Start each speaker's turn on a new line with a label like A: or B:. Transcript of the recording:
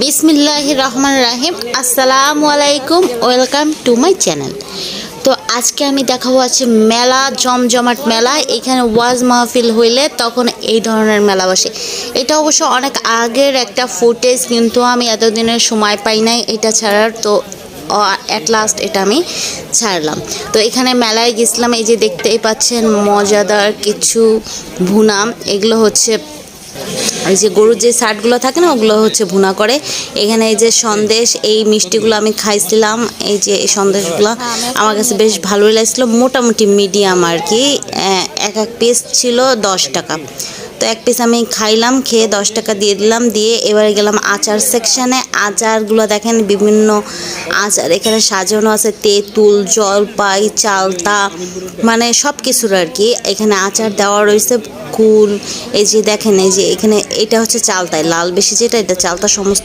A: বিসমিল্লাহির রহমানির রহিম। আসসালামু আলাইকুম, ওয়েলকাম টু মাই চ্যানেল। তো আজকে আমি দেখাবো আছে মেলা, জমজমাট মেলা। এখানে ওয়াজ মাহফিল হইলে তখন এই ধরনের মেলা বসে। এটা অবশ্য অনেক আগের একটা ফুটেজ, কিন্তু আমি এতদিনের সময় পাই নাই এটা ছাড়ার, তো অ্যাট লাস্ট এটা আমি ছাড়লাম। তো এখানে মেলায় গেছিলাম, এই যে দেখতেই পাচ্ছেন মজাদার কিছু ভুনা। এগুলো হচ্ছে এই যে গরুর যে শার্টগুলো থাকে না, ওগুলো হচ্ছে ভুনা করে। এখানে এই যে সন্দেশ, এই মিষ্টিগুলো আমি খাইছিলাম। এই যে এই সন্দেশগুলো আমার কাছে বেশ ভালোই লাগছিলো, মোটামুটি মিডিয়াম আর কি। এক এক পিস ছিল 10 টাকা। তো এক পিস আমি খাইলাম, খেয়ে 10 টাকা দিয়ে দিলাম। দিয়ে এবারে গেলাম আচার সেকশানে। আচারগুলো দেখেন বিভিন্ন আচার এখানে সাজানো আছে, তেঁতুল, জলপাই, চালতা, মানে সব কিছুর আর কি এখানে আচার দেওয়া রয়েছে। কুল, এই যে দেখেন, এই যে এখানে এটা হচ্ছে চালতায় লাল বেশি, যেটা এটা চালতা সমস্ত